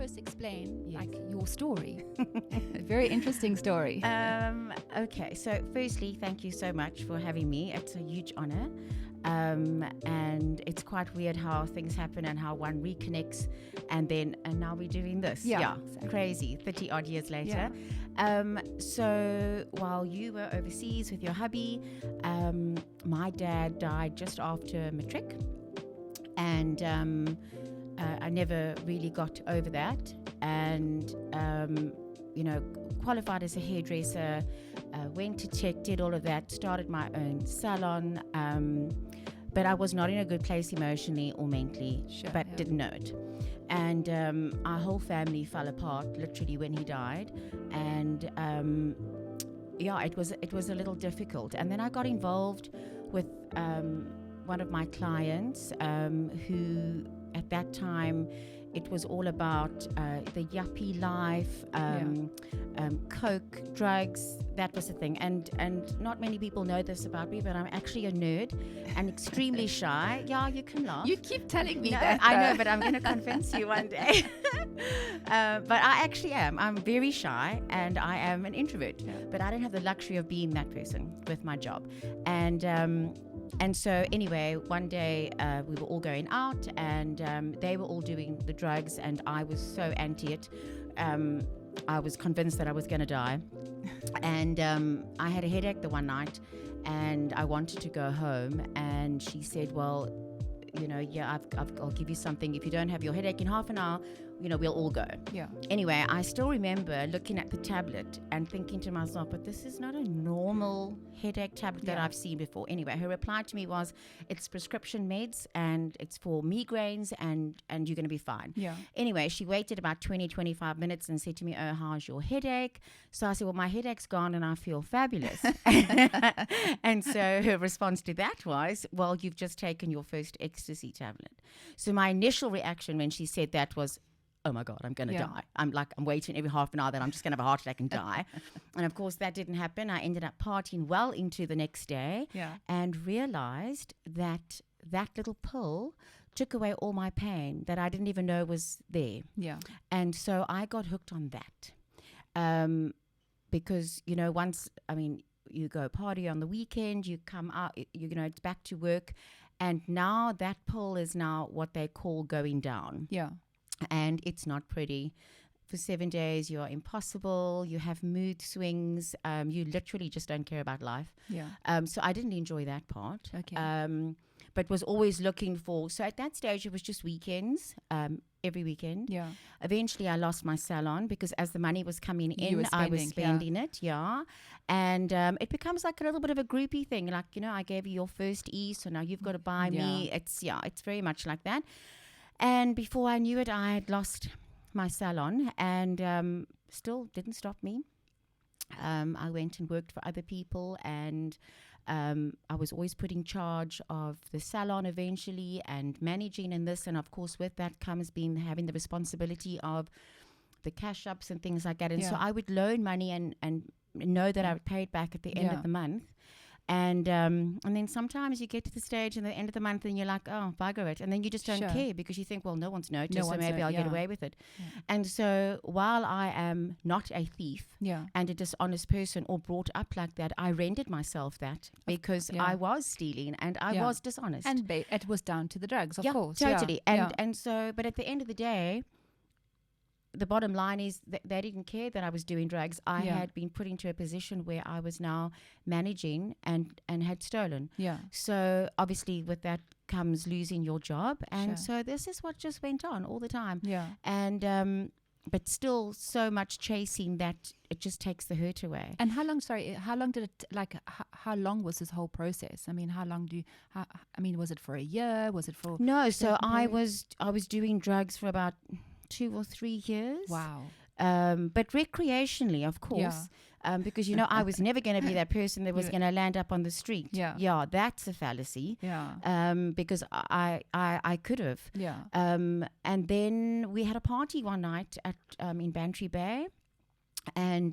first explain like your story? A very interesting story. Okay, so firstly, thank you so much for having me. It's a huge honor. And it's quite weird how things happen and how one reconnects, and now we're doing this. Exactly. Crazy, 30 odd years later. So while you were overseas with your hubby, my dad died just after matric, and I never really got over that, and qualified as a hairdresser, went to check, did all of that, started my own salon, but I was not in a good place emotionally or mentally, didn't know it. And our whole family fell apart literally when he died, and it was a little difficult. And then I got involved with one of my clients who at that time it was all about the yuppie life, coke, drugs, that was the thing. And not many people know this about me, but I'm actually a nerd and extremely shy. Yeah, you can laugh. You keep telling me No, that. I know, but I'm going to convince you one day. But I actually am. I'm very shy and I am an introvert. Yeah. But I don't have the luxury of being that person with my job. And so anyway, one day we were all going out, and they were all doing the drugs, and I was so anti it. I was convinced that I was going to die. And I had a headache the one night, and I wanted to go home. And she said, well, I'll give you something. If you don't have your headache in half an hour, we'll all go. Yeah. Anyway, I still remember looking at the tablet and thinking to myself, but this is not a normal headache tablet that I've seen before. Anyway, her reply to me was, it's prescription meds and it's for migraines and you're going to be fine. Yeah. Anyway, she waited about 20-25 minutes and said to me, oh, how's your headache? So I said, well, my headache's gone and I feel fabulous. And so her response to that was, well, you've just taken your first ecstasy tablet. So my initial reaction when she said that was, oh my God, I'm going to die. I'm waiting every half an hour that I'm just going to have a heart attack and die. And of course that didn't happen. I ended up partying well into the next day and realized that that little pill took away all my pain that I didn't even know was there. Yeah. And so I got hooked on that. Because, you go party on the weekend, you come out, it's back to work. And now that pill is now what they call going down. Yeah. And it's not pretty. For 7 days, you are impossible. You have mood swings. You literally just don't care about life. Yeah. So I didn't enjoy that part. Okay. But was always looking for. So at that stage, it was just weekends. Every weekend. Yeah. Eventually, I lost my salon because as the money was coming in, I was spending it. Yeah. And it becomes like a little bit of a groupie thing. Like, I gave you your first E, so now you've got to buy me. It's very much like that. And before I knew it, I had lost my salon, and still didn't stop me. I went and worked for other people, and I was always put in charge of the salon eventually and managing and this. And of course, with that comes having the responsibility of the cash ups and things like that. And so I would loan money and know that I would pay it back at the end of the month. And then sometimes you get to the stage in the end of the month and you're like, oh, bugger it. And then you just don't care because you think, well, no one's noticed, so maybe I'll get away with it. Yeah. And so while I am not a thief and a dishonest person or brought up like that, I rendered myself that because I was stealing and I was dishonest. And it was down to the drugs, of course. Totally. And so, but at the end of the day, the bottom line is that they didn't care that I was doing drugs. I had been put into a position where I was now managing and had stolen. Yeah. So obviously with that comes losing your job. And so this is what just went on all the time. Yeah. And but still so much chasing that it just takes the hurt away. And how long did it, how long was this whole process? I mean, was it for a year? Was it for... No, so I was doing drugs for about 2 or 3 years. Wow. But recreationally, of course, because, I was never going to be that person that was going to land up on the street. Yeah. Yeah, that's a fallacy. Yeah. Because I could have. Yeah. And then we had a party one night in Bantry Bay. And,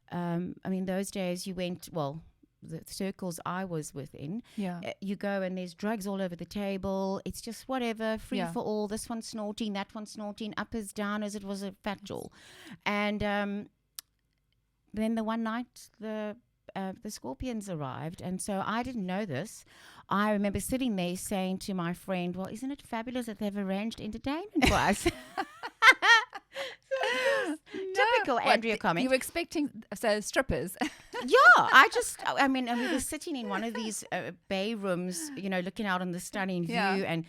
those days you went, the circles I was within, Yeah. you go and there's drugs all over the table. It's just whatever, free Yeah. for all. This one's snorting, that one's snorting, uppers, downers. It was a fat jaw. And then the one night, the scorpions arrived, and so I didn't know this. I remember sitting there saying to my friend, well, isn't it fabulous that they've arranged entertainment for us? Typical Andrea comment. You were expecting strippers. I mean, we were sitting in one of these bay rooms, looking out on the stunning view, and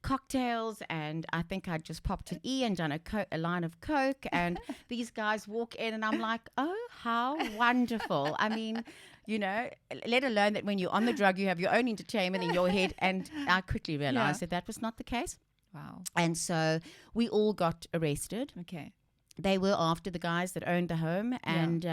cocktails, and I think I'd just popped an E and done a line of Coke, and these guys walk in, and I'm like, oh, how wonderful. I mean, let alone that when you're on the drug, you have your own entertainment in your head, and I quickly realized that was not the case. Wow. And so we all got arrested. Okay. They were after the guys that owned the home, and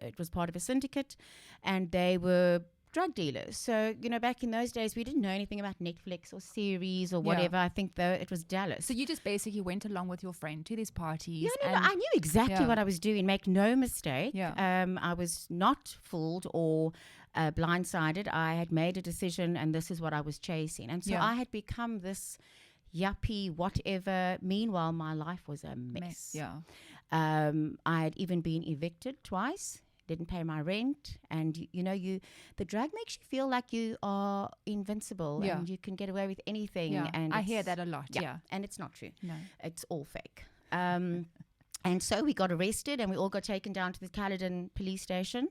it was part of a syndicate, and they were drug dealers. So, back in those days, we didn't know anything about Netflix or series or whatever. I think, though, it was Dallas. So you just basically went along with your friend to these parties. No, I knew exactly what I was doing. Make no mistake. Yeah. I was not fooled or blindsided. I had made a decision, and this is what I was chasing. And so I had become this yuppie, whatever. Meanwhile, my life was a mess. Yeah. I had even been evicted twice. Didn't pay my rent, and the drug makes you feel like you are invincible and you can get away with anything. Yeah. And I hear that a lot. Yeah. And it's not true. No, it's all fake. And so we got arrested, and we all got taken down to the Caledon police station,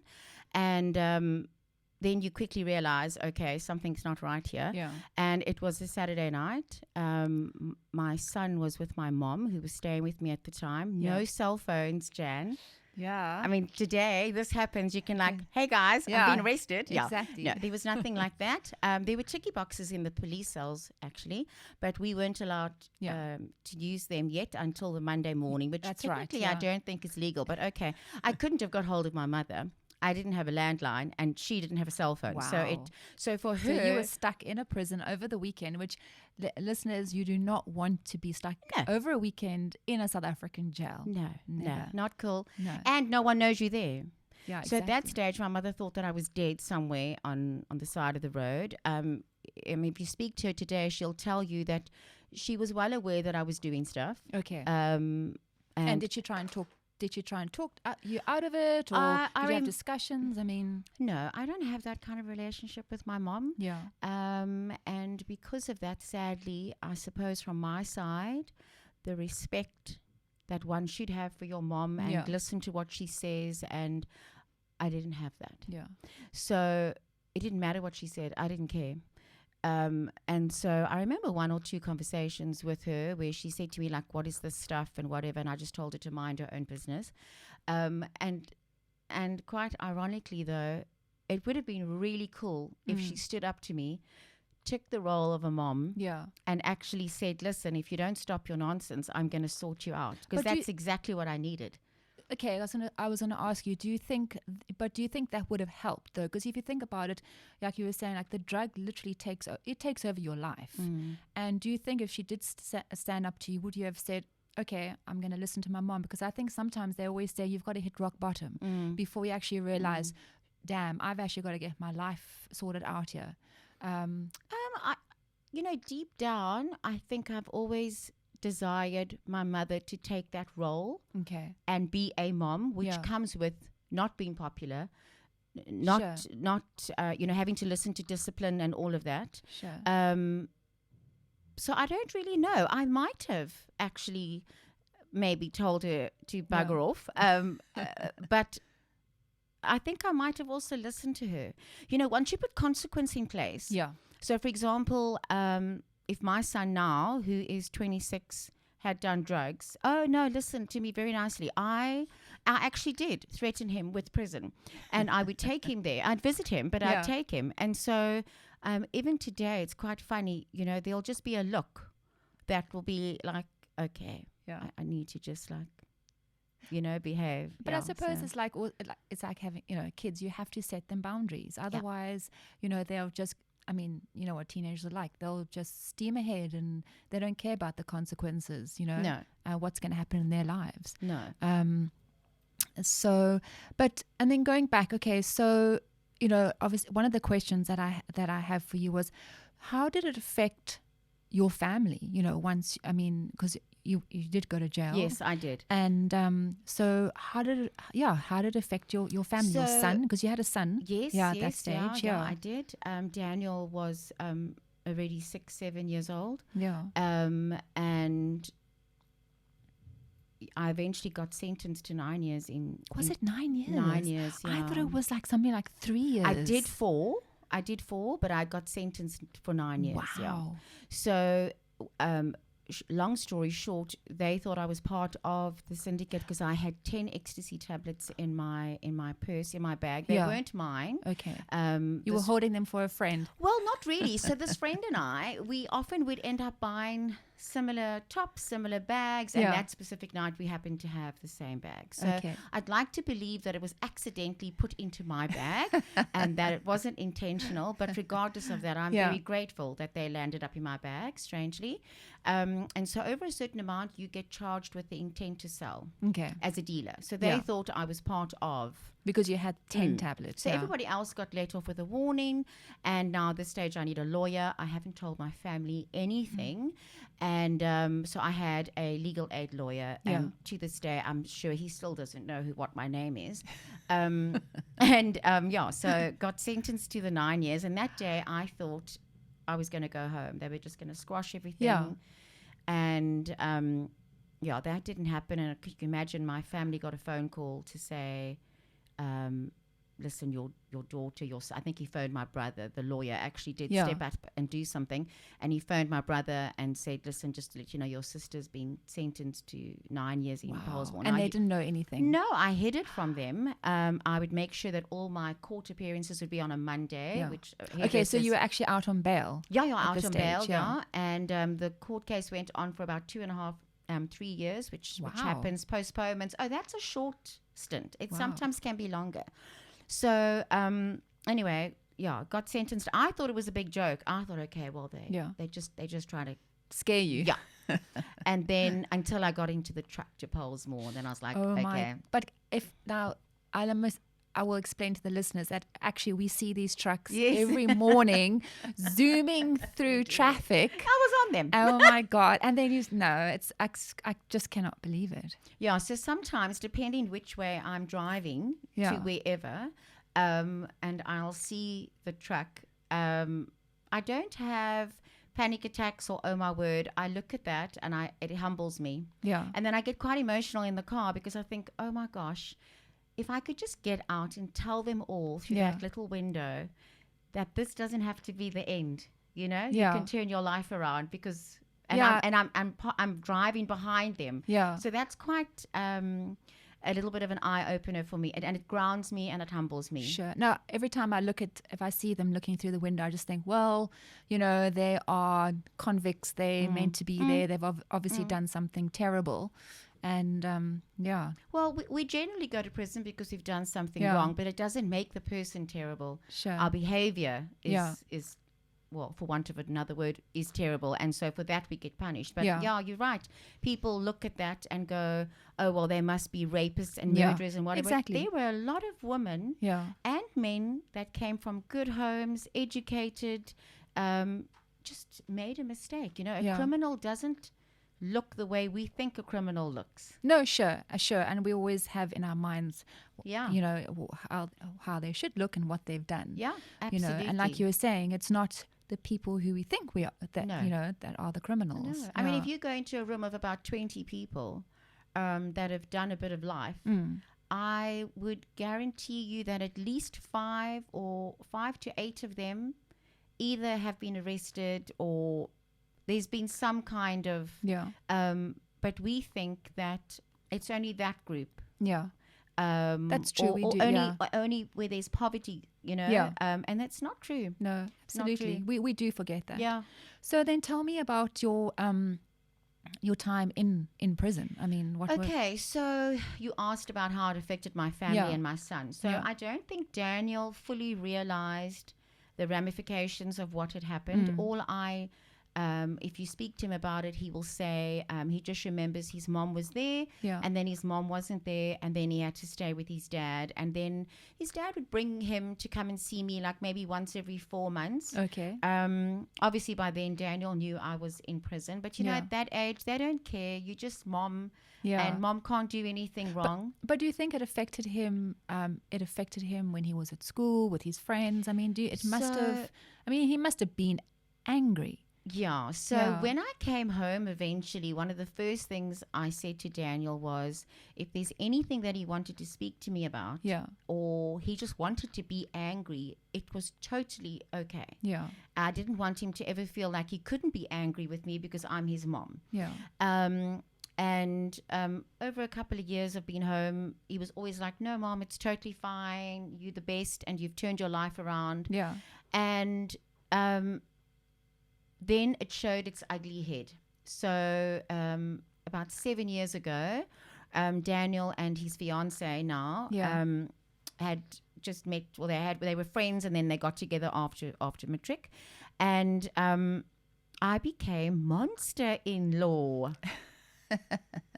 and then you quickly realize, okay, something's not right here. Yeah. And it was a Saturday night. My son was with my mom, who was staying with me at the time. No cell phones, Jan. Yeah. I mean, today this happens. You can hey guys, I'm being arrested. Exactly. No, there was nothing like that. There were ticky boxes in the police cells, actually, but we weren't allowed to use them yet until the Monday morning, which technically I don't think is legal. But okay, I couldn't have got hold of my mother. I didn't have a landline, and she didn't have a cell phone. Wow. So for her, so you were stuck in a prison over the weekend, which listeners, you do not want to be stuck over a weekend in a South African jail. No, not cool. No. And no one knows you there. Yeah, so at that stage, my mother thought that I was dead somewhere on the side of the road. I mean, if you speak to her today, she'll tell you that she was well aware that I was doing stuff. Okay. And did she try and talk? Did you try and talk you out of it, or did you have discussions? I mean, no, I don't have that kind of relationship with my mom. Yeah. And because of that, sadly, I suppose from my side, the respect that one should have for your mom and listen to what she says, and I didn't have that. Yeah. So it didn't matter what she said. I didn't care. And so I remember one or two conversations with her where she said to me, like, what is this stuff and whatever, and I just told her to mind her own business. And quite ironically, though, it would have been really cool if she stood up to me, took the role of a mom, and actually said, listen, if you don't stop your nonsense, I'm going to sort you out. Because that's exactly what I needed. Okay, I was gonna ask you. Do you think that would have helped though? Because if you think about it, like you were saying, like the drug literally takes over your life. And do you think if she did stand up to you, would you have said, "Okay, I'm gonna listen to my mom"? Because I think sometimes they always say you've got to hit rock bottom before you actually realize, damn, I've actually got to get my life sorted out here. Deep down, I think I've always desired my mother to take that role and be a mom, which comes with not being popular, not having to listen to discipline and all of that. So I don't really know. I might have actually maybe told her to bugger off, but I think I might have also listened to her. Once you put consequence in place. So for example, if my son now, who is 26, had done drugs, oh no, listen to me very nicely. I actually did threaten him with prison, and I would take him there. I'd visit him, but I'd take him. And so even today, it's quite funny. There'll just be a look that will be like, okay, I need to just behave. But I suppose it's like having kids. You have to set them boundaries. Otherwise, they'll just. I mean, you know what teenagers are like. They'll just steam ahead and they don't care about the consequences, what's going to happen in their lives. No. And then going back, okay, so, obviously one of the questions that I have for you was, how did it affect your family? Once, because you did go to jail. Yes, I did. And so how did it affect your family, your son? Because you had a son. Yes, at that stage. Yeah, I did. Daniel was already 6-7 years old. Yeah. And I eventually got sentenced to 9 years Was it 9 years? 9 years, yeah. I thought it was like something like 3 years. I did four, but I got sentenced for 9 years. Wow. Yeah. So, long story short, they thought I was part of the syndicate because I had 10 ecstasy tablets in my purse, in my bag. They weren't mine. Okay. You were holding them for a friend. Well, not really. So this friend and I, we often would end up buying similar tops, similar bags, and that specific night we happened to have the same bag. So I'd like to believe that it was accidentally put into my bag and that it wasn't intentional. But regardless of that, I'm very grateful that they landed up in my bag, strangely. And so over a certain amount, you get charged with the intent to sell as a dealer. So they thought I was part of. Because you had 10 tablets. So everybody else got let off with a warning. And now at this stage, I need a lawyer. I haven't told my family anything. And so I had a legal aid lawyer. And to this day, I'm sure he still doesn't know what my name is. So got sentenced to the 9 years. And that day, I thought I was going to go home. They were just going to squash everything. Yeah. And that didn't happen. And you can imagine my family got a phone call to say, listen, your daughter, I think he phoned my brother. The lawyer actually did step up and do something. And he phoned my brother and said, listen, just to let you know, your sister's been sentenced to 9 years in Paulsville. And they didn't know anything? No, I hid it from them. I would make sure that all my court appearances would be on a Monday. Yeah. Which so you were actually out on bail? Yeah, you're out on bail, And the court case went on for about 2.5 3 years, which happens, postponements. Oh, that's a short stint. It sometimes can be longer. So anyway, got sentenced. I thought it was a big joke. I thought, okay, well, they just try to scare you. Yeah. And then until I got into the truck to Pollsmoor, then I was like, okay. But if now I will explain to the listeners that actually we see these trucks every morning zooming through traffic. I was on them. Oh my God. And then I just cannot believe it. Yeah. So sometimes, depending which way I'm driving to wherever, and I'll see the truck, I don't have panic attacks or oh my word. I look at that and it humbles me. Yeah. And then I get quite emotional in the car because I think, oh my gosh, if I could just get out and tell them all through that little window that this doesn't have to be the end, you can turn your life around because, I'm driving behind them. Yeah. So that's quite a little bit of an eye opener for me, and it grounds me and it humbles me. Sure. Now, every time if I see them looking through the window, I just think, well, they are convicts. They're meant to be there. They've obviously done something terrible. And well, we generally go to prison because we've done something wrong, but it doesn't make the person terrible. Sure. Our behavior is well, for want of another word, is terrible, and so for that we get punished. But you're right. People look at that and go, oh well, they must be rapists and murderers and whatever. Exactly. There were a lot of women and men that came from good homes, educated, just made a mistake. A criminal doesn't look the way we think a criminal looks. No, sure. And we always have in our minds, how they should look and what they've done. Yeah, absolutely. And like you were saying, it's not the people who we think we are that that are the criminals. No. I mean, if you go into a room of about 20 people that have done a bit of life, I would guarantee you that at least 5 to 8 of them either have been arrested or there's been some kind of but we think that it's only that group. That's true. Only where there's poverty, and that's not true. No, absolutely. We do forget that. Yeah. So then tell me about your time in prison. I mean, so you asked about how it affected my family and my son. So I don't think Daniel fully realized the ramifications of what had happened. All I if you speak to him about it, he will say he just remembers his mom was there, Yeah. and then his mom wasn't there, and then he had to stay with his dad. And then his dad would bring him to come and see me like maybe once every 4 months. Okay. Obviously, by then, Daniel knew I was in prison. But, you know, at that age, they don't care. You're just mom, and mom can't do anything wrong. But do you think it affected him? It affected him when he was at school with his friends. I mean, he must have been angry. Yeah. So when I came home eventually, one of the first things I said to Daniel was, if there's anything that he wanted to speak to me about, or he just wanted to be angry, it was totally okay. Yeah. I didn't want him to ever feel like he couldn't be angry with me because I'm his mom. Yeah. And over a couple of years of being home, he was always like, no, Mom, it's totally fine. You're the best and you've turned your life around. Yeah. And then it showed its ugly head. So about 7 years ago, Daniel and his fiance now had just met. Well, they were friends, and then they got together after matric, and I became monster-in-law.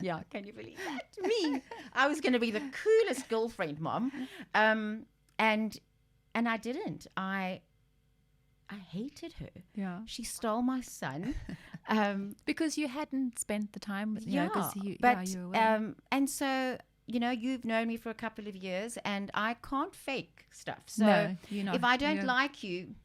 Yeah, can you believe that? Me, I was going to be the coolest girlfriend, Mom, and I didn't. I hated her. Yeah. She stole my son. Because you hadn't spent the time with, you were away. And so, you know, you've known me for a couple of years, and I can't fake stuff. So No, you're not. if I don't like you,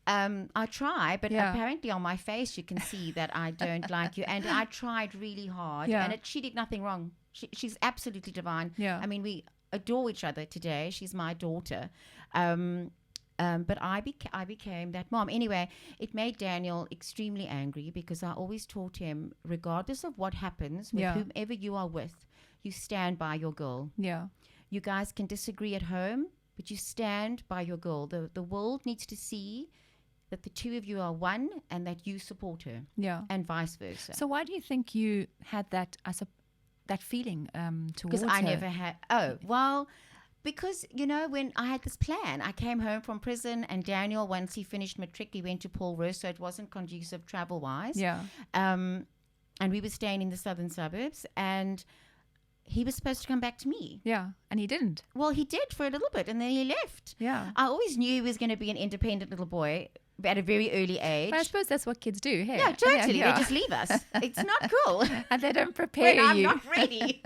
I try, but apparently on my face you can see that I don't like you. And I tried really hard, and she did nothing wrong. She's absolutely divine. Yeah. I mean, we adore each other today. She's my daughter. But I became that mom. Anyway, it made Daniel extremely angry because I always taught him, regardless of what happens with whomever you are with, you stand by your girl. Yeah. You guys can disagree at home, but you stand by your girl. The world needs to see that the two of you are one and that you support her. Yeah. And vice versa. So why do you think you had that that feeling towards her? Because I never had. Oh, well, because, you know, when I had this plan, I came home from prison, and Daniel, once he finished matric, he went to Paul Roos, so it wasn't conducive travel-wise. Yeah. And we were staying in the southern suburbs, and he was supposed to come back to me. Yeah, and he didn't. Well, he did for a little bit, and then he left. Yeah. I always knew he was going to be an independent little boy at a very early age. But I suppose that's what kids do, hey? Yeah, totally. They just leave us. It's not cool. And they don't prepare when you. I'm not ready.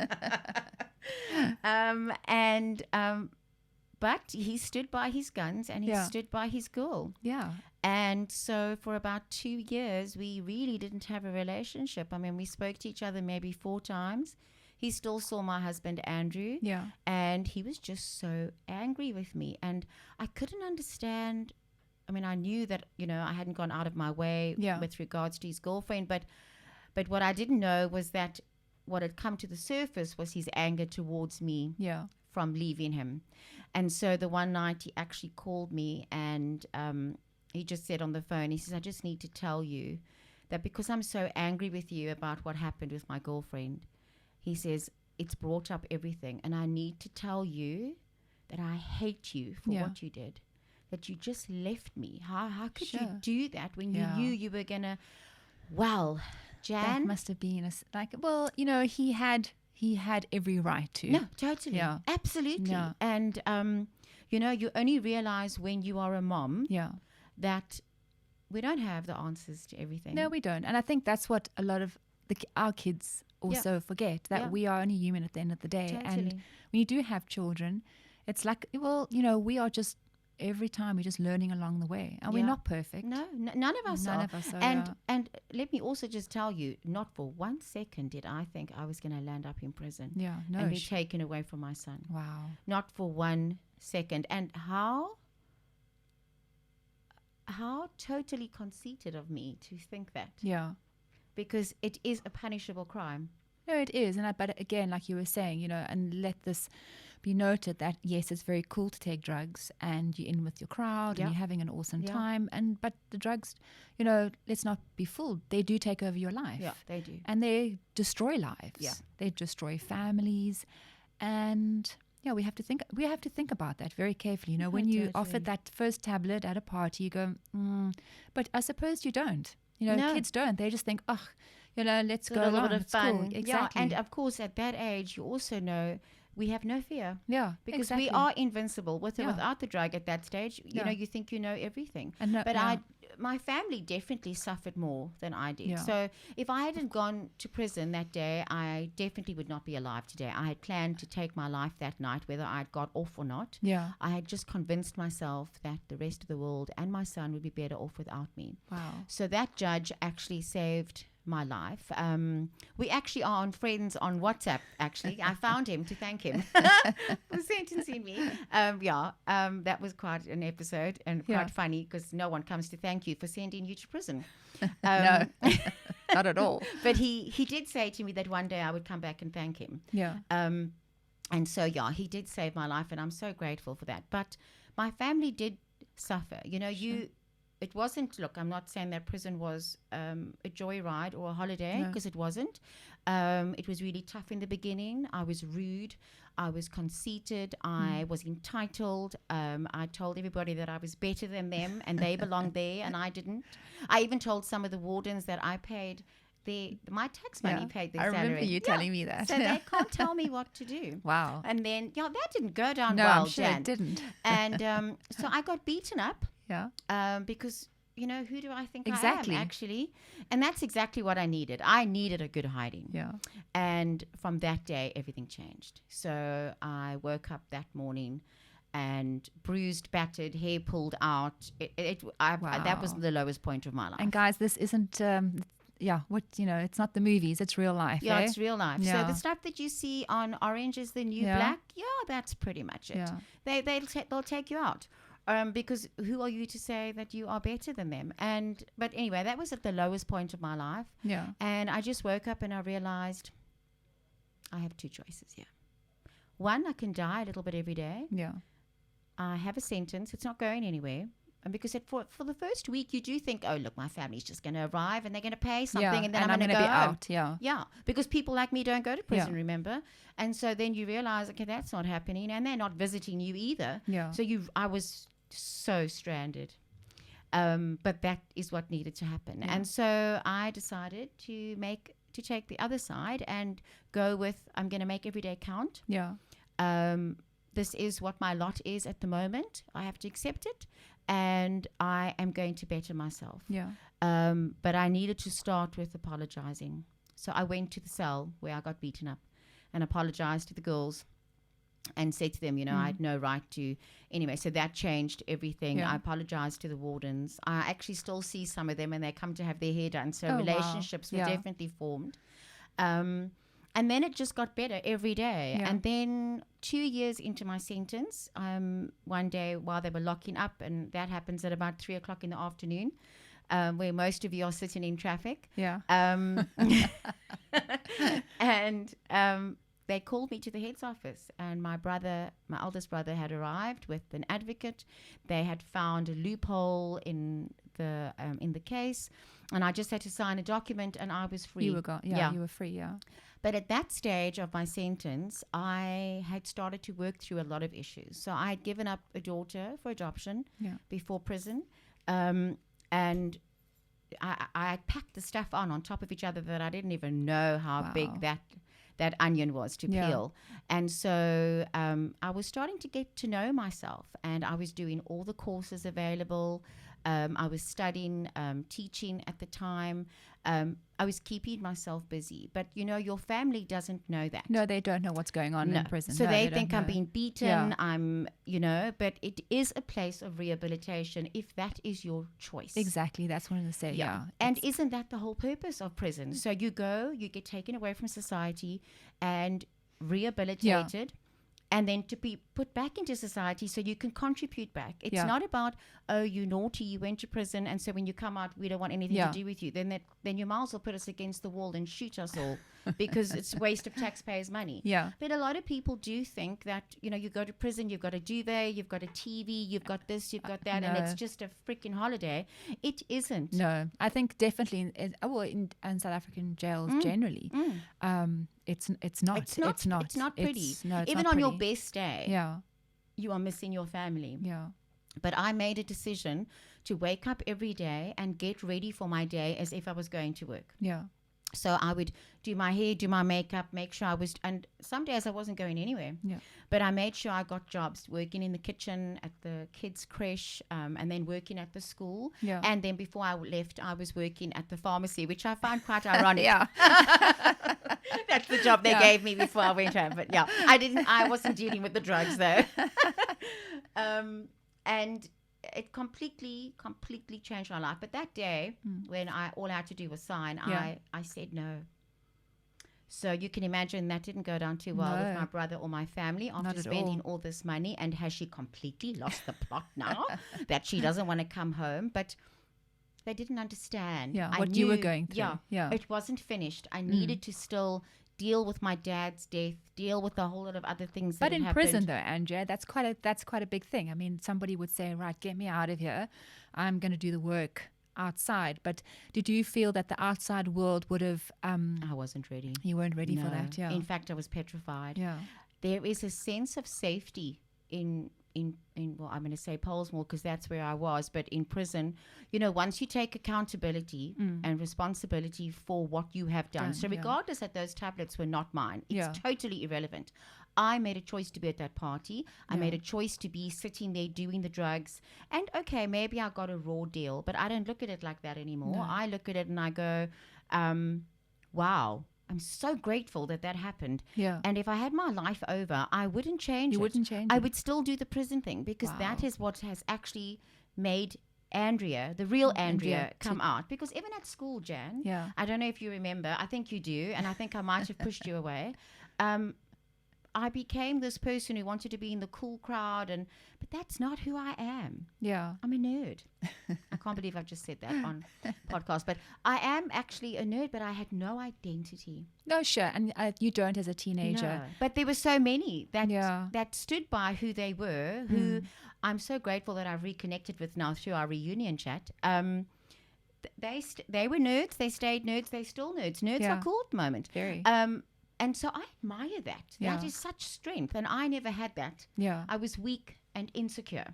But he stood by his guns, and he stood by his girl. Yeah. And so for about 2 years, we really didn't have a relationship. I mean, we spoke to each other maybe 4 times. He still saw my husband, Andrew. Yeah. And he was just so angry with me. And I couldn't understand. I mean, I knew that, you know, I hadn't gone out of my way with regards to his girlfriend. But what I didn't know was that what had come to the surface was his anger towards me from leaving him. And so the one night he actually called me, and he just said on the phone, he says, I just need to tell you that because I'm so angry with you about what happened with my girlfriend, he says, it's brought up everything. And I need to tell you that I hate you for what you did, that you just left me. How could you do that when you knew you were going to, well, Jan? That must have been well, you know, he had every right to. No, totally. Yeah. Absolutely. Yeah. And, you know, you only realize when you are a mom that we don't have the answers to everything. No, we don't. And I think that's what a lot of our kids also forget, that we are only human at the end of the day. Totally. And when you do have children, it's like, well, you know, we are just, every time we're just learning along the way, and we're not perfect. No, none of us are. None of us are. And let me also just tell you, not for 1 second did I think I was going to land up in prison. Yeah, no. And be taken away from my son. Wow. Not for 1 second. And how totally conceited of me to think that. Yeah. Because it is a punishable crime. No, it is. But again, like you were saying, you know, and let this be noted that, yes, it's very cool to take drugs, and you're in with your crowd and you're having an awesome time. But the drugs, you know, let's not be fooled. They do take over your life. Yeah, they do. And they destroy lives. Yeah. They destroy families. And we have to think about that very carefully. You know, when you offered that first tablet at a party, you go, but I suppose you don't. No. kids don't. They just think, oh, let's So go a little along. bit of It's fun. cool. Exactly. Yeah, and of course, at that age, you also know we have no fear. Yeah, Because exactly. we are invincible with or Yeah. without the drug at that stage. Yeah. You think you know everything. And no, But yeah. my family definitely suffered more than I did. Yeah. So if I hadn't gone to prison that day, I definitely would not be alive today. I had planned to take my life that night, whether I'd got off or not. Yeah. I had just convinced myself that the rest of the world and my son would be better off without me. Wow. So that judge actually saved my life. We actually are on friends on WhatsApp, actually. I found him to thank him for sentencing me. That was quite an episode and quite funny because no one comes to thank you for sending you to prison. No, not at all. But he did say to me that one day I would come back and thank him. Yeah. And so, he did save my life, and I'm so grateful for that. But my family did suffer. It wasn't, look, I'm not saying that prison was a joyride or a holiday, because it wasn't. It was really tough in the beginning. I was rude. I was conceited. I was entitled. I told everybody that I was better than them and they belonged there and I didn't. I even told some of the wardens that I paid my tax money paid their salary. I remember you telling me that. So they can't tell me what to do. Wow. And then, that didn't go down No, well, I'm sure Jan. it didn't. And so I got beaten up. Yeah. Because, who do I think Exactly. I am, actually? And that's exactly what I needed. I needed a good hiding. Yeah. And from that day, everything changed. So I woke up that morning and bruised, battered, hair pulled out. That was the lowest point of my life. And guys, this isn't... it's not the movies, it's real life. Yeah, it's real life. Yeah. So the stuff that you see on Orange is the New Black, that's pretty much it. Yeah. They'll take you out. Because who are you to say that you are better than them? But anyway, that was at the lowest point of my life. Yeah. And I just woke up and I realized I have two choices here. One, I can die a little bit every day. Yeah. I have a sentence. It's not going anywhere. And because for the first week, you do think, oh, look, my family's just going to arrive and they're going to pay something and then I'm going to go be home. out. Yeah. Yeah, because people like me don't go to prison, remember? And so then you realize, okay, that's not happening. And they're not visiting you either. Yeah. So I was so stranded. But that is what needed to happen. Yeah. And so I decided to take the other side and go with, I'm going to make every day count. Yeah. This is what my lot is at the moment. I have to accept it. And I am going to better myself. Yeah. But I needed to start with apologizing. So I went to the cell where I got beaten up and apologized to the girls and said to them, I had no right to. Anyway, so that changed everything. Yeah. I apologized to the wardens. I actually still see some of them and they come to have their hair done. So Oh, wow. relationships were Yeah. definitely formed. And then it just got better every day. Yeah. And then 2 years into my sentence, one day while they were locking up, and that happens at about 3:00 in the afternoon, where most of you are sitting in traffic. Yeah. And they called me to the head's office, and my eldest brother had arrived with an advocate. They had found a loophole in the case, and I just had to sign a document, and I was free. You were gone. Yeah, you were free. Yeah. But at that stage of my sentence, I had started to work through a lot of issues. So I had given up a daughter for adoption before prison, and I had packed the stuff on top of each other that I didn't even know how big that onion was to peel. And so I was starting to get to know myself, and I was doing all the courses available. I was studying, teaching at the time. I was keeping myself busy. But, your family doesn't know that. No, they don't know what's going on in prison. So No, they don't think I'm know. being beaten. Yeah. I'm, but it is a place of rehabilitation if that is your choice. Exactly. That's what I was going to say. Yeah. And isn't that the whole purpose of prison? So you get taken away from society and rehabilitated. And then to be put back into society so you can contribute back. It's not about, oh, you naughty, you went to prison, and so when you come out, we don't want anything to do with you. Then you might as well put us against the wall and shoot us all because it's a waste of taxpayers' money. Yeah. But a lot of people do think that, you go to prison, you've got a duvet, you've got a TV, you've got this, you've got that, and it's just a freaking holiday. It isn't. No, I think definitely in South African jails generally, it's not. It's not pretty. It's Even not on your pretty. best day, Yeah. you are missing your family. Yeah. But I made a decision to wake up every day and get ready for my day as if I was going to work. Yeah. So I would do my hair, do my makeup, make sure I was, and some days I wasn't going anywhere. Yeah. But I made sure I got jobs working in the kitchen, at the kids' creche, and then working at the school. Yeah. And then before I left, I was working at the pharmacy, which I found quite ironic. Yeah. That's the job they gave me before I went home. But yeah, I wasn't dealing with the drugs though. And it completely changed my life. But that day, when all I had to do was sign, I said no. So you can imagine that didn't go down too well with my brother or my family after spending all this money. And has she completely lost the plot now that she doesn't want to come home? But they didn't understand. Yeah, what you were going through. Yeah, it wasn't finished. I needed to still deal with my dad's death, deal with a whole lot of other things that happened. But in prison though, Andrea, that's quite a big thing. I mean, somebody would say, right, get me out of here. I'm going to do the work outside. But did you feel that the outside world would have... I wasn't ready. You weren't ready for that, yeah. In fact, I was petrified. Yeah. There is a sense of safety in well, I'm going to say Pollsmoor because that's where I was, but in prison, you know, once you take accountability and responsibility for what you have done, so regardless that those tablets were not mine, it's totally irrelevant. I made a choice to be at that party. I made a choice to be sitting there doing the drugs. And okay, maybe I got a raw deal, but I don't look at it like that anymore. No. I look at it and I go, wow. I'm so grateful that happened. Yeah. And if I had my life over, I wouldn't change it. You wouldn't change I it. would still do the prison thing because that is what has actually made Andrea, the real Andrea, come out. Because even at school, Jan, I don't know if you remember, I think you do, and I think I might have pushed you away. I became this person who wanted to be in the cool crowd, but that's not who I am. Yeah. I'm a nerd. I can't believe I've just said that on podcast, but I am actually a nerd, but I had no identity. No, sure. And you don't as a teenager. No. But there were so many that stood by who they were, who I'm so grateful that I've reconnected with now through our reunion chat. They were nerds. They stayed nerds. They're still nerds. Nerds are cool at the moment. Very. And so I admire that. Yeah. That is such strength. And I never had that. Yeah. I was weak and insecure.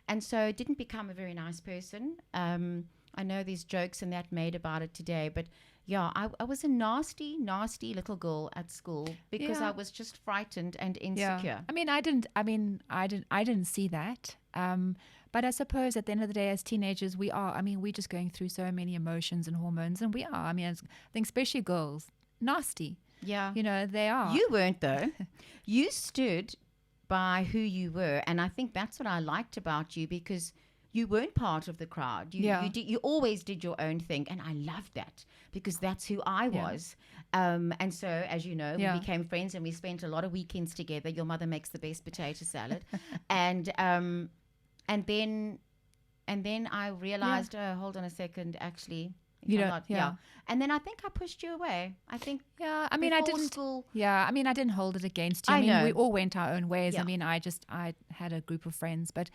And so didn't become a very nice person. I know there's jokes and that made about it today. But yeah, I was a nasty, nasty little girl at school because I was just frightened and insecure. Yeah. I didn't see that. But I suppose at the end of the day, as teenagers, we're just going through so many emotions and hormones. And we are. I think especially girls, nasty. Yeah. You know, they are. You weren't, though. You stood by who you were. And I think that's what I liked about you because you weren't part of the crowd. You always did your own thing. And I loved that because that's who I was. And so, as you know, we became friends and we spent a lot of weekends together. Your mother makes the best potato salad. and then I realized, oh, hold on a second, actually... And then I think I pushed you away. I think. Yeah. I didn't. School, I didn't hold it against you. We all went our own ways. Yeah. I had a group of friends, but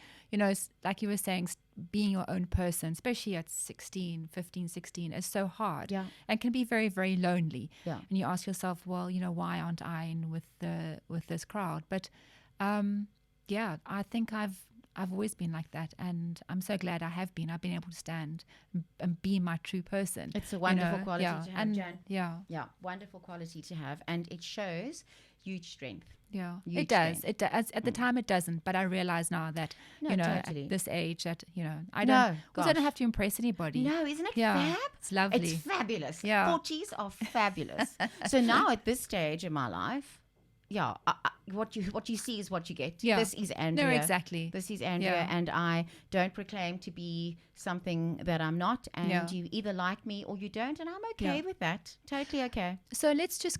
like you were saying, being your own person, especially at 15, 16, is so hard. Yeah. And can be very, very lonely. Yeah. And you ask yourself, well, why aren't I in with this crowd? But, I think I've always been like that, and I'm so glad I have been. I've been able to stand and be my true person. It's a wonderful quality to have, Jan. Yeah, wonderful quality to have, and it shows huge strength. Yeah, it does. It does. At the time, it doesn't, but I realize now that totally. At this age, that I don't have to impress anybody. No, isn't it fab? It's lovely. It's fabulous. Yeah, 40s are fabulous. So now at this stage in my life. Yeah, what you see is what you get. Yeah. This is Andrea. No, exactly. This is Andrea, and I don't proclaim to be something that I'm not. And you either like me or you don't, and I'm okay with that. Totally okay. So let's just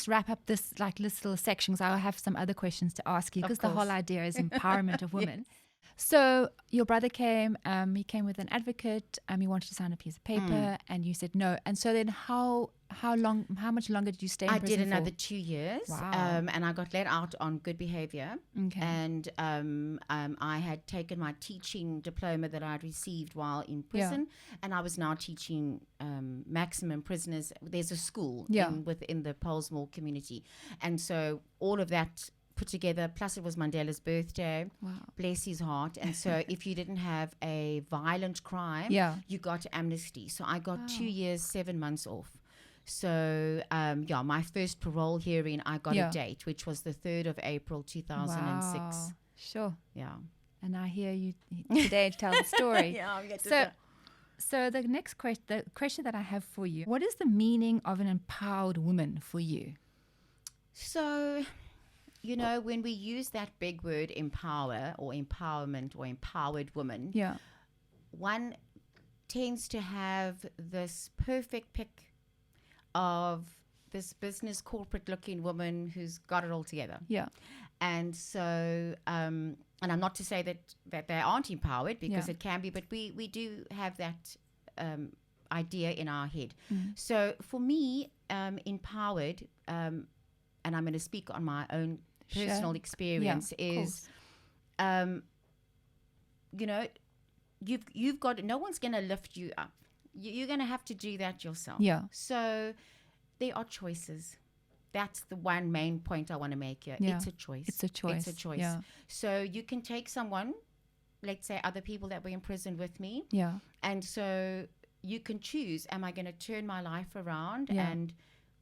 wrap up this little section. Because I have some other questions to ask you because the whole idea is empowerment of women. Yes. So your brother came. He came with an advocate. He wanted to sign a piece of paper, and you said no. And so then, how much longer did you stay in prison I did another 2 years. Wow. And I got let out on good behavior. Okay. And I had taken my teaching diploma that I'd received while in prison, and I was now teaching maximum prisoners. There's a school within the Pollsmoor community, and so all of that put together. Plus, it was Mandela's birthday. Wow. Bless his heart. And so, if you didn't have a violent crime, you got amnesty. So I got 2 years, 7 months off. So, my first parole hearing, I got a date, which was the 3rd of April, 2006. Wow. Sure. Yeah. And I hear you today to tell the story. So the next question, the question that I have for you, what is the meaning of an empowered woman for you? So, when we use that big word empower or empowerment or empowered woman, one tends to have this perfect pic of this business corporate looking woman who's got it all together. Yeah. And so, and I'm not to say that they aren't empowered, because it can be, but we do have that idea in our head. So for me, empowered, and I'm going to speak on my own personal experience, is, you've got, no one's going to lift you up. You're going to have to do that yourself. Yeah. So there are choices. That's the one main point I want to make here. Yeah. It's a choice. It's a choice. It's a choice. Yeah. So you can take someone, let's say other people that were in prison with me. Yeah. And so you can choose, am I going to turn my life around? Yeah. And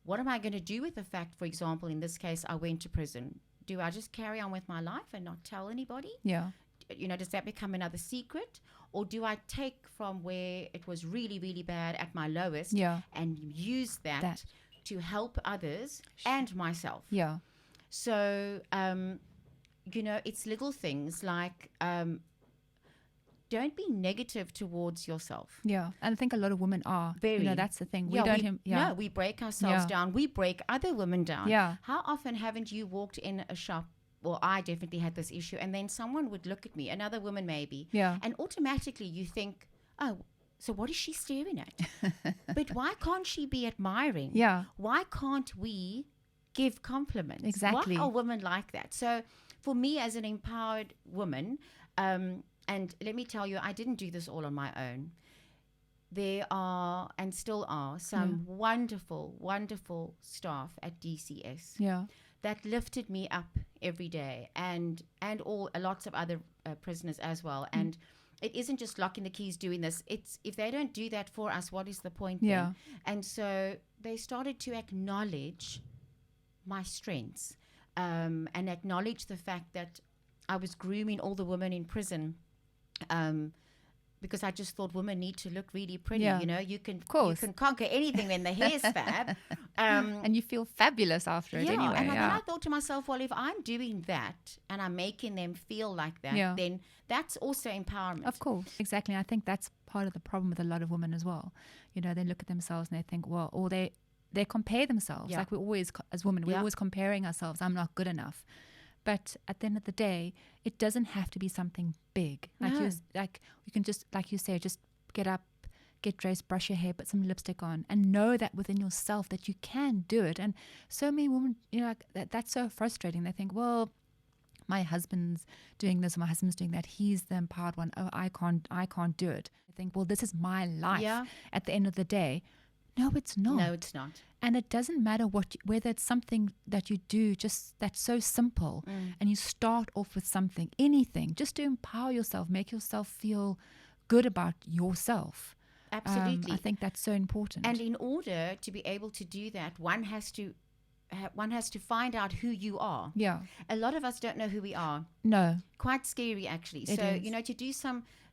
what am I going to do with the fact, for example, in this case, I went to prison. Do I just carry on with my life and not tell anybody? Yeah. Does that become another secret? Or do I take from where it was really, really bad at my lowest and use that to help others and myself? Yeah. So, it's little things like don't be negative towards yourself. Yeah. And I think a lot of women are. Very. That's the thing. No, we break ourselves down. We break other women down. Yeah. How often haven't you walked in a shop? Well, I definitely had this issue. And then someone would look at me, another woman maybe. Yeah. And automatically you think, oh, so what is she staring at? But why can't she be admiring? Yeah. Why can't we give compliments? Exactly. Why are women like that? So for me as an empowered woman, and let me tell you, I didn't do this all on my own. There are, and still are, some wonderful, wonderful staff at DCS that lifted me up every day, and lots of other prisoners as well. And it isn't just locking the keys doing this. It's, if they don't do that for us, what is the point then? And so they started to acknowledge my strengths, and acknowledge the fact that I was grooming all the women in prison, because I just thought women need to look really pretty. You can conquer anything when the hair's fab. And you feel fabulous after it anyway. And then I thought to myself, well, if I'm doing that and I'm making them feel like that, then that's also empowerment. Of course, exactly. I think that's part of the problem with a lot of women as well. They look at themselves and they think, well, or they compare themselves. Like we always, as women, we're always comparing ourselves. I'm not good enough. But at the end of the day, it doesn't have to be something big. You can just, like you say, just get up, get dressed, brush your hair, put some lipstick on, and know that within yourself that you can do it. And so many women, that's so frustrating. They think, well, my husband's doing this, my husband's doing that. He's the empowered one. Oh, I can't do it. I think, well, this is my life. Yeah. At the end of the day, no, it's not. No, it's not. And it doesn't matter whether it's something that you do just that's so simple, and you start off with something, anything, just to empower yourself, make yourself feel good about yourself. Absolutely. I think that's so important. And in order to be able to do that, one has to find out who you are. Yeah. A lot of us don't know who we are. No. Quite scary, actually. It so, is. to do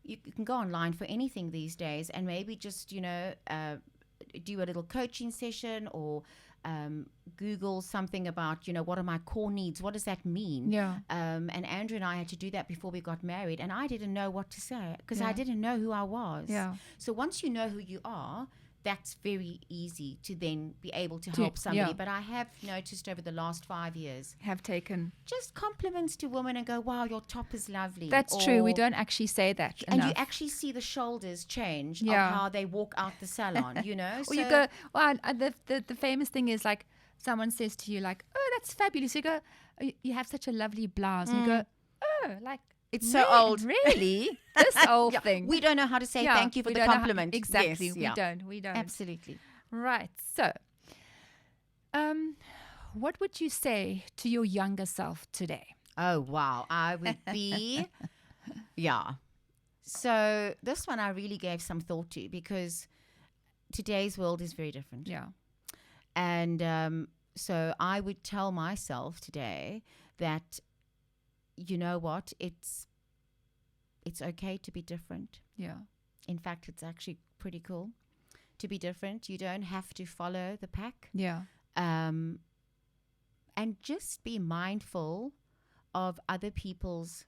you can go online for anything these days, and maybe just, do a little coaching session, or Google something about, what are my core needs? What does that mean? Yeah. And Andrea and I had to do that before we got married, and I didn't know what to say because I didn't know who I was. Yeah. So once you know who you are, that's very easy to then be able to help somebody. Yeah. But I have noticed over the last 5 years, Have taken. just compliments to women and go, wow, your top is lovely. That's true. We don't actually say that And enough. you actually see the shoulders change of Yeah. how they walk out the salon, Or you go, well, the famous thing is like someone says to you like, oh, that's fabulous. You go, oh, you have such a lovely blouse. And you go, oh, like, it's so old. Really? This old thing. We don't know how to say thank you for we the don't know how- compliment. Exactly. Yes, We don't. Absolutely. Right. So, what would you say to your younger self today? Oh, wow. I would be, yeah. So this one I really gave some thought to, because today's world is very different. Yeah. And so I would tell myself today that, you know what, it's okay to be different. Yeah. In fact, it's actually pretty cool to be different. You don't have to follow the pack. Yeah. And just be mindful of other people's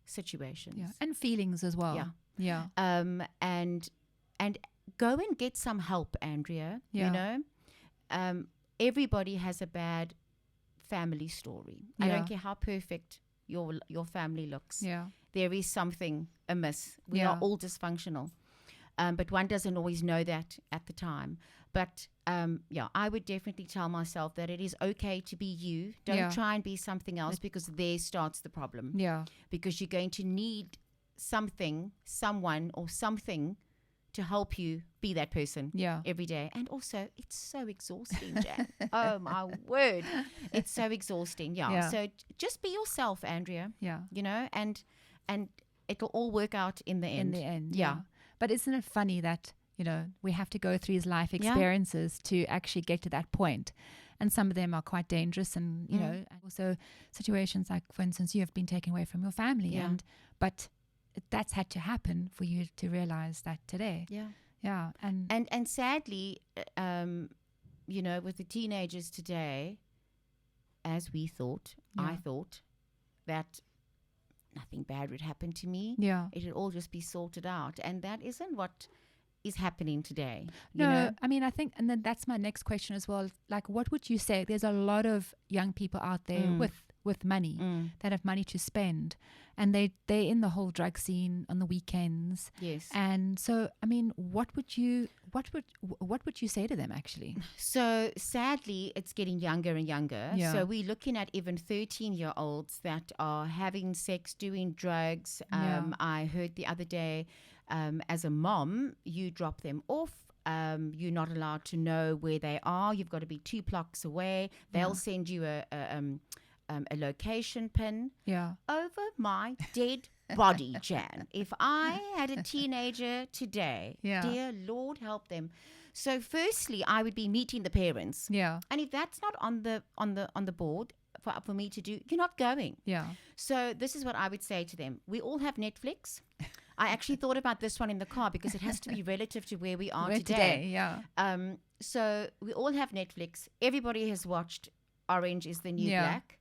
situations. Yeah. And feelings as well. Yeah. Yeah. And go and get some help, Andrea. Yeah. You know, everybody has a bad family story. I Yeah. don't care how perfect your family looks. Yeah. There is something amiss. We Yeah. are all dysfunctional. But one doesn't always know that at the time. But I would definitely tell myself that it is okay to be you. Don't try and be something else, because there starts the problem. Yeah. Because you're going to need something, someone, or something to help you be that person every day. And also, it's so exhausting, Jan. Oh, my word. It's so exhausting. Yeah. So just be yourself, Andrea. Yeah. You know, and it'll all work out in the end. In the end. Yeah. But isn't it funny that, you know, we have to go through these life experiences to actually get to that point. And some of them are quite dangerous, and, you know, and also situations like, for instance, you have been taken away from your family. Yeah. But that's had to happen for you to realize that today. Yeah. Yeah. And sadly, you know, with the teenagers today, as we thought, I thought that nothing bad would happen to me. Yeah. It would all just be sorted out. And that isn't what is happening today. No, you know? I mean, I think, and then that's my next question as well. Like, what would you say? There's a lot of young people out there with money that have money to spend, and they're in the whole drug scene on the weekends. Yes. And so, I mean, what would you say to them actually? So sadly, it's getting younger and younger. Yeah. So we're looking at even 13-year-olds that are having sex, doing drugs. I heard the other day, as a mom, you drop them off. You're not allowed to know where they are. You've got to be 2 blocks away. They'll send you a location pin. Yeah. Over my dead body, Jan. If I had a teenager today, dear Lord help them. So firstly, I would be meeting the parents. Yeah. And if that's not on the board for me to do, you're not going. Yeah. So this is what I would say to them. We all have Netflix. I actually thought about this one in the car, because it has to be relative to where we are today. Yeah. So we all have Netflix. Everybody has watched Orange is the New Black.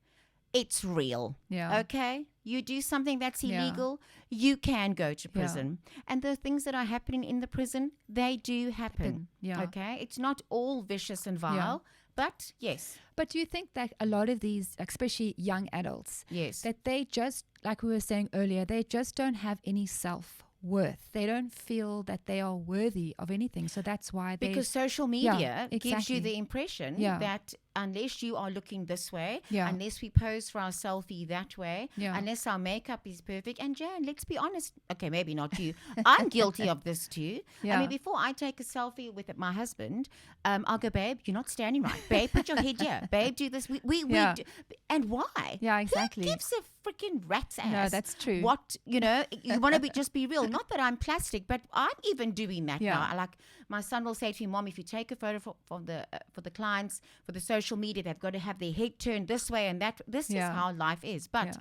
It's real. Yeah. Okay? You do something that's illegal, you can go to prison. And the things that are happening in the prison, they do happen. Yeah. Okay? It's not all vicious and vile, but yes. But do you think that a lot of these, especially young adults, that they just, like we were saying earlier, they just don't have any self-worth. They don't feel that they are worthy of anything. So that's why because social media gives you the impression that unless you are looking this way, unless we pose for our selfie that way, unless our makeup is perfect. And Jan, let's be honest. Okay, maybe not you. I'm guilty of this too. I mean, before I take a selfie with my husband, I'll go, babe, you're not standing right. Babe, put your head here. Babe, do this. We do. And why? Yeah, exactly. Who gives a freaking rat's ass? No, that's true. What, you know, you want to just be real. Not that I'm plastic, but I'm even doing that now. Like, my son will say to me, Mom, if you take a photo for the clients, for the social media, they've got to have their head turned this way and that. This is how life is. But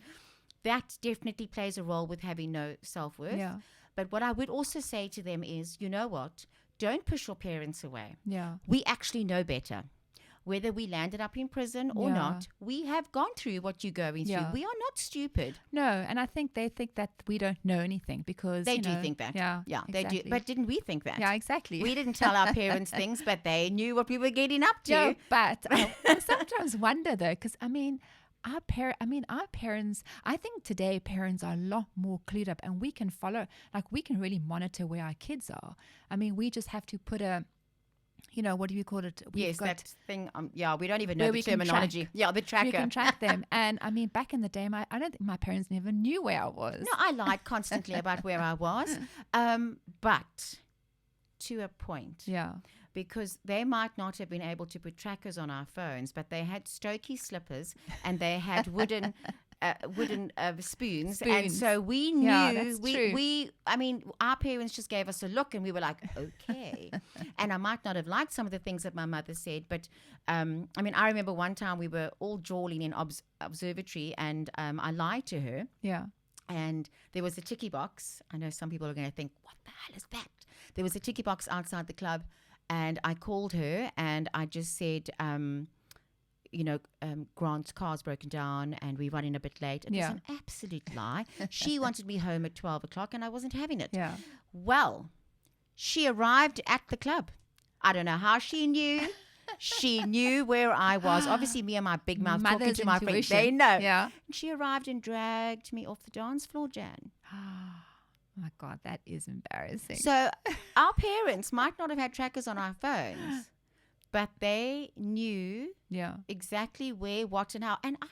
that definitely plays a role with having no self-worth. Yeah. But what I would also say to them is, you know what? Don't push your parents away. Yeah. We actually know better. Whether we landed up in prison or not, we have gone through what you're going through. We are not stupid. No, and I think they think that we don't know anything because they do think that. Yeah, exactly. They do. But didn't we think that? Yeah, exactly. We didn't tell our parents things, but they knew what we were getting up to. Yeah, but I sometimes wonder though, because I mean, our parents, I think today parents are a lot more clued up, and we can follow, like we can really monitor where our kids are. I mean, we just have to put a, you know, what do you call it? That thing. We don't even know the terminology. The tracker. You can track them. And I mean, back in the day, I don't think my parents never knew where I was. No, I lied constantly about where I was. But to a point. Yeah. because they might not have been able to put trackers on our phones, but they had Stokey slippers and they had wooden spoons. And so we knew, I mean, our parents just gave us a look and we were like, okay. And I might not have liked some of the things that my mother said, but I mean, I remember one time we were all drawing in observatory and I lied to her. Yeah. And there was a ticky box. I know some people are going to think, what the hell is that? There was a ticky box outside the club and I called her and I just said, Grant's car's broken down and we're running a bit late. It was an absolute lie. She wanted me home at 12 o'clock and I wasn't having it. Yeah. Well, she arrived at the club. I don't know how she knew. She knew where I was. Obviously, me and my big mouth talking to my friends. They know. Yeah. And she arrived and dragged me off the dance floor, Jan. Oh my God, that is embarrassing. So our parents might not have had trackers on our phones, but they knew exactly where, what, and how. And I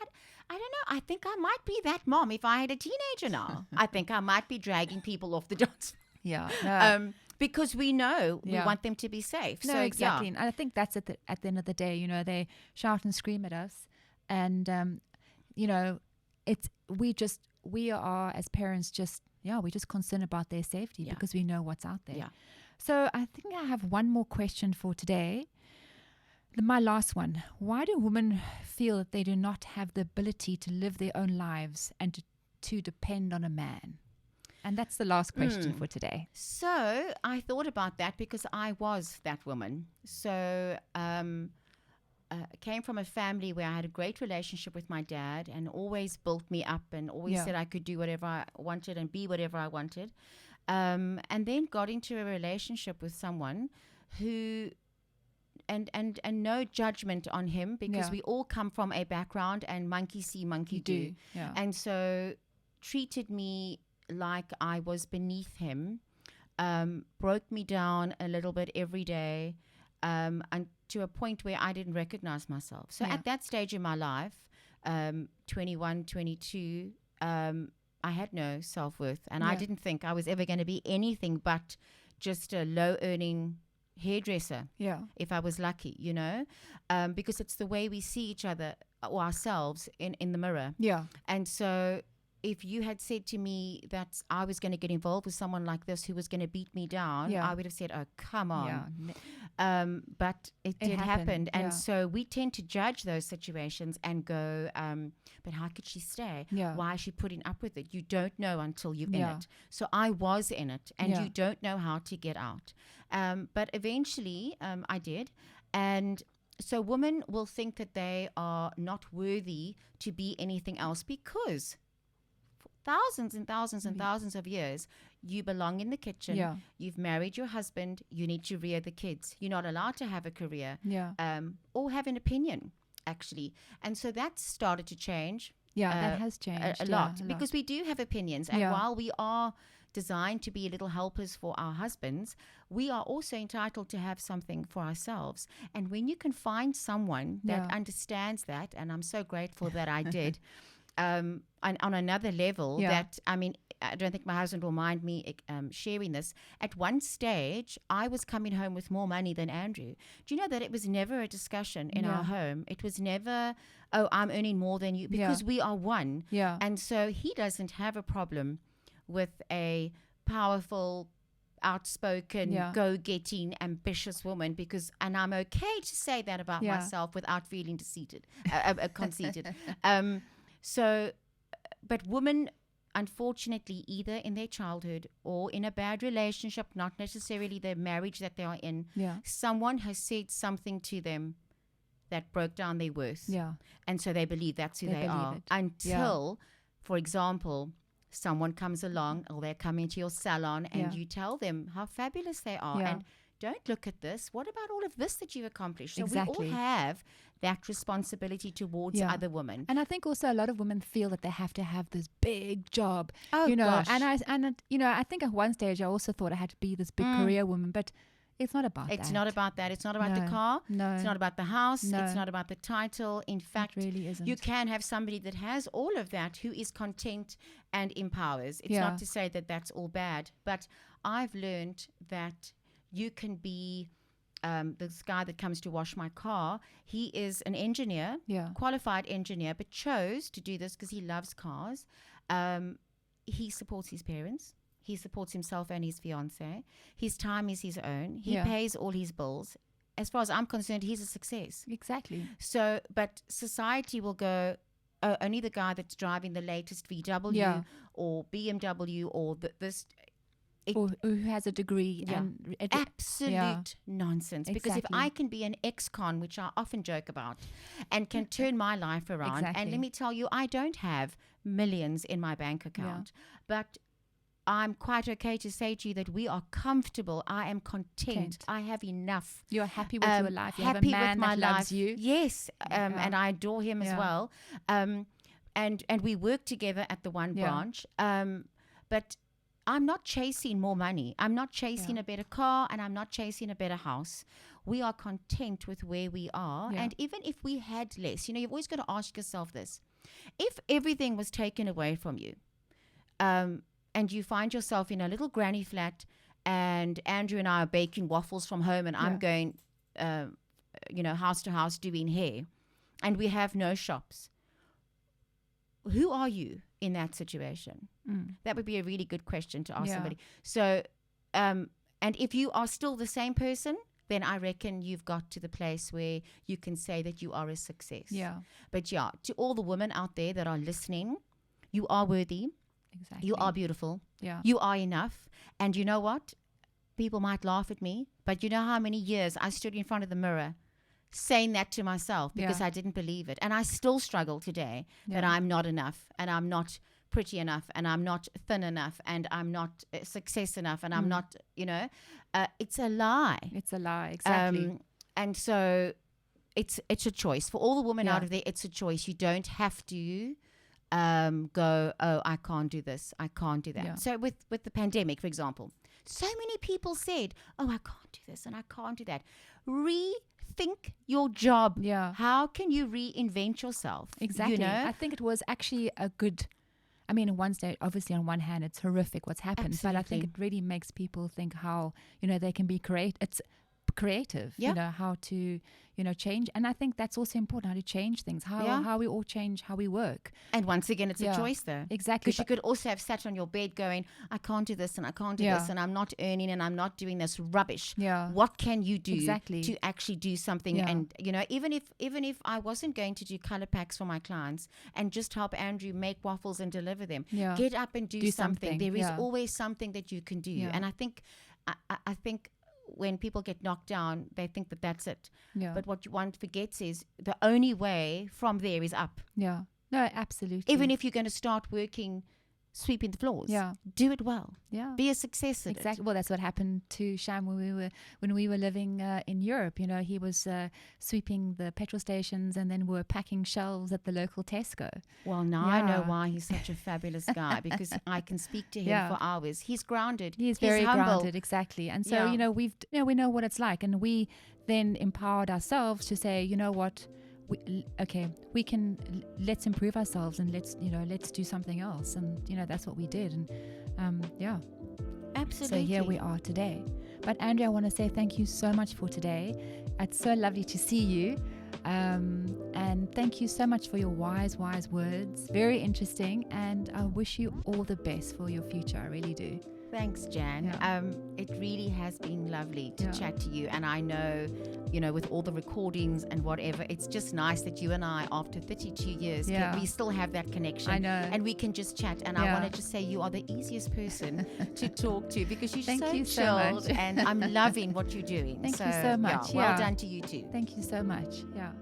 don't know. I think I might be that mom if I had a teenager now. I think I might be dragging people off the dance floor. Yeah. No. Because we know we want them to be safe. No, so, exactly. And I think that's at the end of the day, you know, they shout and scream at us. And, you know, we are as parents we're just concerned about their safety because we know what's out there. Yeah. So I think I have one more question for today. My last one. Why do women feel that they do not have the ability to live their own lives and to depend on a man? And that's the last question for today. So I thought about that because I was that woman. So I came from a family where I had a great relationship with my dad and always built me up and always said I could do whatever I wanted and be whatever I wanted. And then got into a relationship with someone who, and no judgment on him because we all come from a background and monkey see, monkey do. Yeah. And so treated me like I was beneath him, broke me down a little bit every day, and to a point where I didn't recognize myself. So at that stage in my life, 21, 22, I had no self-worth, and I didn't think I was ever going to be anything but just a low-earning hairdresser, if I was lucky, you know, because it's the way we see each other or ourselves in the mirror. Yeah. And so if you had said to me that I was going to get involved with someone like this who was going to beat me down, I would have said, oh, come on. But it did happen. And so we tend to judge those situations and go, but how could she stay? Why is she putting up with it? You don't know until you're in it. So I was in it, and you don't know how to get out. But eventually I did. And so women will think that they are not worthy to be anything else because thousands and thousands and thousands of years, you belong in the kitchen. You've married your husband. You need to rear the kids. You're not allowed to have a career or have an opinion, actually. And so that started to change. That has changed a lot because we do have opinions. And while we are designed to be little helpers for our husbands, we are also entitled to have something for ourselves. And when you can find someone that understands that, and I'm so grateful that I did, on another level that, I mean, I don't think my husband will mind me sharing this. At one stage, I was coming home with more money than Andrew. Do you know that it was never a discussion in our home? It was never, oh, I'm earning more than you, because we are one. And so he doesn't have a problem with a powerful, outspoken, go-getting, ambitious woman and I'm okay to say that about myself without feeling conceited. So, but women, unfortunately, either in their childhood or in a bad relationship, not necessarily the marriage that they are in, someone has said something to them that broke down their worth. And so they believe that's who they are. Until, for example, someone comes along or they come into your salon and you tell them how fabulous they are. And don't look at this. What about all of this that you've accomplished? So we all have that responsibility towards other women. And I think also a lot of women feel that they have to have this big job. Oh, you know, gosh. I think at one stage I also thought I had to be this big career woman, but it's not about that. It's not about that. It's not about the car. No. It's not about the house. No. It's not about the title. In fact, it really isn't. You can have somebody that has all of that who is content and empowers. It's not to say that that's all bad, but I've learned that you can be this guy that comes to wash my car, he is an engineer, Yeah. qualified engineer, but chose to do this because he loves cars. He supports his parents. He supports himself and his fiance. His time is his own. He Yeah. pays all his bills. As far as I'm concerned, he's a success. Exactly. So, but society will go, oh, only the guy that's driving the latest VW Yeah. or BMW or this. Or who has a degree. Yeah. And Absolute nonsense. Because if Exactly. I can be an ex-con, which I often joke about, and can turn my life around, and Exactly. let me tell you, I don't have millions in my bank account, but I'm quite okay to say to you that we are comfortable. I am content. I have enough. You're happy with your life. You have a Happy man with my that loves life. you. Yes, Yeah. and I adore him as Yeah. well. And we work together at the one Yeah. branch. But I'm not chasing more money. I'm not chasing a better car, and I'm not chasing a better house. We are content with where we are. Yeah. And even if we had less, you've always got to ask yourself this. If everything was taken away from you, and you find yourself in a little granny flat, and Andrew and I are baking waffles from home, and I'm going, house to house doing hair, and we have no shops, who are you in that situation? That would be a really good question to ask somebody. So, and if you are still the same person, then I reckon you've got to the place where you can say that you are a success. Yeah. But to all the women out there that are listening, you are worthy. Exactly. You are beautiful. Yeah. You are enough. And you know what? People might laugh at me, but you know how many years I stood in front of the mirror saying that to myself because I didn't believe it. And I still struggle today that I'm not enough, and I'm not pretty enough, and I'm not thin enough, and I'm not success enough, and I'm not, it's a lie. It's a lie. Exactly. And so it's a choice. For all the women Yeah. out of there, it's a choice. You don't have to go, oh, I can't do this, I can't do that. Yeah. So with the pandemic, for example, so many people said, oh, I can't do this and I can't do that. Rethink your job. Yeah. How can you reinvent yourself? Exactly. I think it was actually a good, I mean, in one state, obviously on one hand, it's horrific what's happened, but I think it really makes people think how, they can be creative, how to, change. And I think that's also important, how to change things, how we all change how we work. And once again, it's a choice though. Exactly. Because you could also have sat on your bed going, I can't do this and I can't do this and I'm not earning and I'm not doing this rubbish. Yeah. What can you do Exactly. to actually do something? Yeah. And, even if I wasn't going to do color packs for my clients and just help Andrew make waffles and deliver them, get up and do something. There is always something that you can do. Yeah. And I think when people get knocked down, they think that that's it. Yeah. But what one forgets is the only way from there is up. Yeah. No, absolutely. Even if you're going to start working, sweeping the floors, do it well. Yeah. Be a success at Exactly. it. Well, that's what happened to Sham when we were living in Europe. He was sweeping the petrol stations, and then we were packing shelves at the local Tesco. Well, now I know why he's such a fabulous guy, because I can speak to him for hours. He's grounded. He's very humble. grounded, exactly. And so we know what it's like, and we then empowered ourselves to say, you know what, we can, let's improve ourselves, and let's do something else. And that's what we did. And Absolutely. So here we are today. But Andrea, I want to say thank you so much for today. It's so lovely to see you. And thank you so much for your wise words. Very interesting. And I wish you all the best for your future. I really do. Thanks, Jan. It really has been lovely to chat to you. And I know, with all the recordings and whatever, it's just nice that you and I, after 32 years, we still have that connection. I know. And we can just chat. And I want to just say you are the easiest person to talk to, because you're Thank so you so chilled. much. And I'm loving what you're doing. Thank you so much. Well done to you too. Thank you so much. Yeah.